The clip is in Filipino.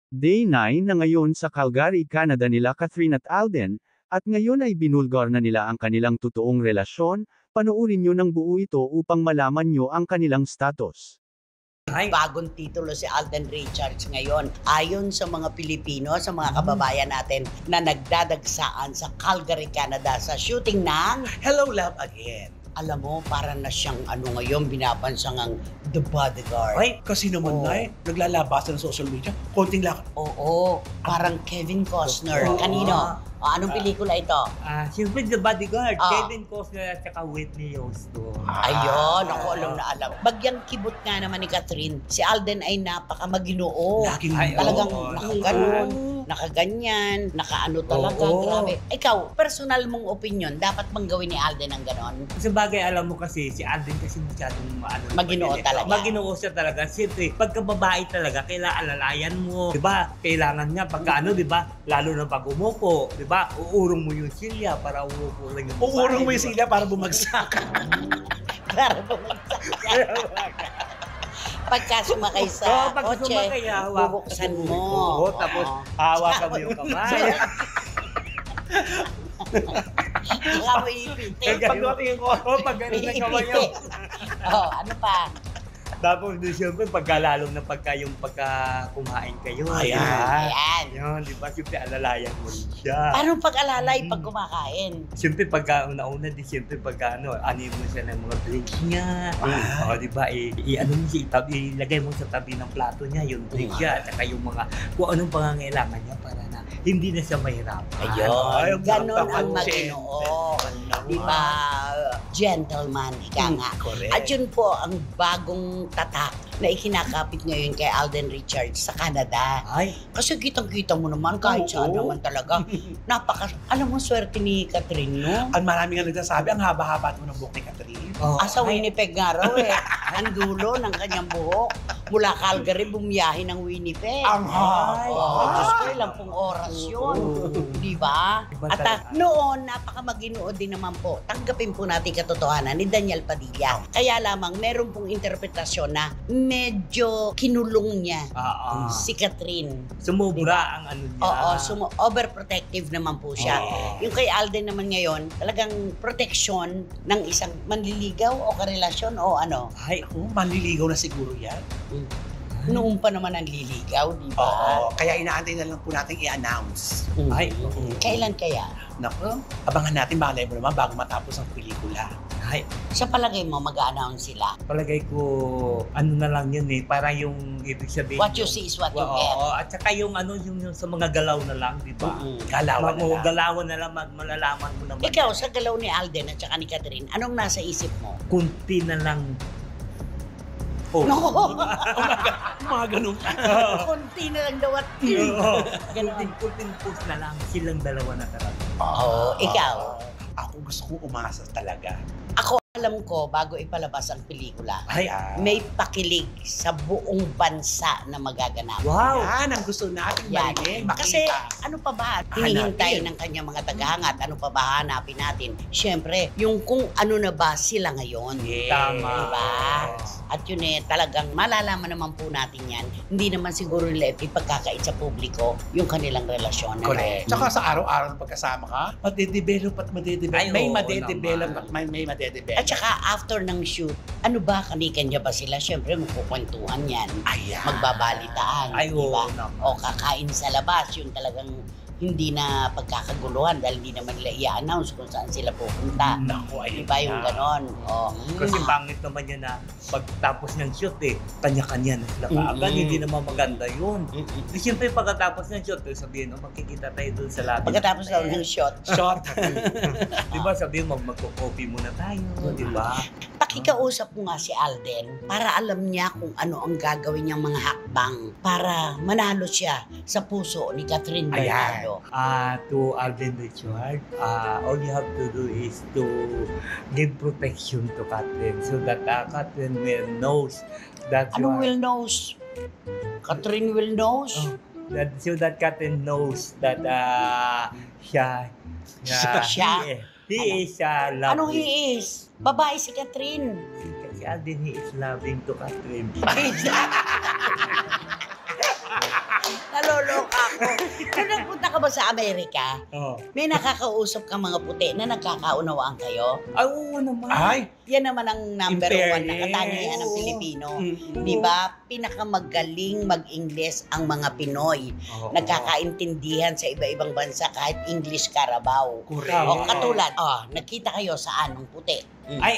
Day 9 na ngayon sa Calgary, Canada nila Catherine at Alden, at ngayon ay binulgar na nila ang kanilang totoong relasyon. Panoorin nyo ng buo ito upang malaman nyo ang kanilang status. Bagong titulo si Alden Richards ngayon. Ayon sa mga Pilipino, sa mga kababayan natin na nagdadagsaan sa Calgary, Canada sa shooting ng Hello, Love Again. Alam mo, parang na siyang ngayon binabansang ang The Bodyguard. Ay, kasi naman naglalabasan ng social media, konting lakad. Oo, parang Kevin Costner. Kanino? Anong pelikula ito? Siyempre The Bodyguard, Kevin Costner at saka Whitney Houston. Ayun, ako alam na alam. Bagyang kibot nga naman ni Catherine. Si Alden ay napaka-maginoo. Talagang nakaganon, nakaganyan, nakaano talaga, grabe. Ikaw, personal mong opinion, dapat bang gawin ni Alden ang ganon? Sa bagay, alam mo kasi, si Alden kasi masyadong Maginoo talaga. Maginoo siya talaga. Siyempre, pagka babae talaga, kailangan alalayan mo. Diba? Kailangan nga, pagka diba? Lalo na pag umupo, diba? Uurong mo yung silya para umupo lang yung babae. Uurong mo yung silya para bumagsak. Para bumagsak. Pagka sumakay sa kotse, bubuksan mo. Tapos hawakan mo yung kamay. Saka mo ipitin. Pag natingin ko, pag ganun na kamay mo. Ano pa? Tapos siyempre pagkalalong na pagka kumain kayo. Ayan. Yun, di ba? Siyempre alalayan mo rin siya. Paano pag-alalay pag kumakain? Siyempre pagka una-una din, siyempre pagka anin mo siya ng mga drinks niya. Di ba? Ano mo siya, ilagay mo sa tabi ng plato niya, yung drinks niya, at saka yung mga, kung anong pangangailangan niya para na hindi na siya mahirapan. Ayun. Ganon ang maginoo. Di ba? Gentleman, ika nga. At yun po ang bagong tatak na ikinakapit ngayon kay Alden Richards sa Canada. Kasi kitang-kita mo naman kahit saan naman talaga. Alam mo, swerte ni Catherine, no? Ang marami nga nagsasabi, ang haba-haba ito ng buhok ni Catherine. Asa Winnipeg nga raw ang dulo ng kanyang buhok. Mula Calgary, bumiyahe ng Winnipeg. Ang haba! Diyos ko, ilang pong oras yun. Di ba? At noon, napaka-maginoo din naman po. Tanggapin po natin katotohanan ni Daniel Padilla. Kaya lamang, meron pong interpretasyon na medyo kinulong niya si Catherine. Sumubra ang ano niya. Overprotective naman po siya. Yung kay Alden naman ngayon, talagang protection ng isang manliligaw o karelasyon o ano. Ay, manliligaw na siguro yan. Noon pa naman ang liligaw, di ba? Kaya inaantay na lang po natin i-announce. Kailan kaya? Naku, abangan natin malay mo naman bago matapos ang pelikula. Sa palagay mo, mag-a-announce sila? Palagay ko, ano na lang yun para yung ibig sabihin. What you see is what you get. At saka yung yung sa mga galaw na lang, di ba? Galawan na lang, malalaman mo naman. Ikaw, sa galaw ni Alden at saka ni Catherine, anong nasa isip mo? Kunti na lang. Mga ganun. Kunti na lang daw at Kunting push na lang. Silang dalawa na talaga. Ikaw? Ako gusto kong umasa talaga. Ako, alam ko, bago ipalabas ang pelikula, may pakilig sa buong bansa na magaganap. Wow! Yan ang gusto natin marinig, makita. Kasi ano pa ba hinihintay ng kanyang mga tagahangat? Ano pa ba hanapin natin? Siyempre, yung kung ano na ba sila ngayon. Tama. Diba? At yun talagang malalaman naman po natin yan. Hindi naman siguro nila ipagkakait sa publiko yung kanilang relasyon. Correct. Tsaka sa araw-araw na pagkasama ka, madedevelop at madedevelop. May madedevelop at may madedevelop. At saka after ng shoot, ano ba, kanya ba sila? Siyempre, magkukwentuhan yan. Magbabalitaan. Diba? O kakain sa labas, yung talagang hindi na pagkakaguluhan dahil hindi naman nila i-announce kung saan sila pupunta. Diba yung ganon? Kasi pangit naman yan na pagtapos ng shoot kanya-kanya na sila kaagad. Hindi naman maganda yun. Siyempre pagkatapos ng shoot, sabihin, magkikita tayo doon sa lobby. Pagkatapos ng shot. Diba sabihin, magko-coffee muna tayo. Diba? Pakikausap mo nga si Alden para alam niya kung ano ang gagawin niyang mga hakbang para manalo siya sa puso ni Catherine Bernardo. To Alden Richards, all you have to do is to give protection to Catherine so that Catherine will knows that Ano will knows? Catherine will knows? So that Catherine knows that he is loving. Anong he is? Babae si Catherine. Si Alden, he is loving to Catherine. Nalolo Pero nagpunta ka ba sa Amerika? Oo. May nakakausap ka mga puti na nagkakaunawaan kayo? Ay, oo naman. Ay, Yan naman ang number In one na fairness. katangian ng Oo. Pilipino. Mm. Di ba? Pinakamagaling mag-Ingles ang mga Pinoy. Oo. Nagkakaintindihan sa iba-ibang bansa kahit English Carabao. correct. O katulad, nakita kayo sa anong puti. Ay,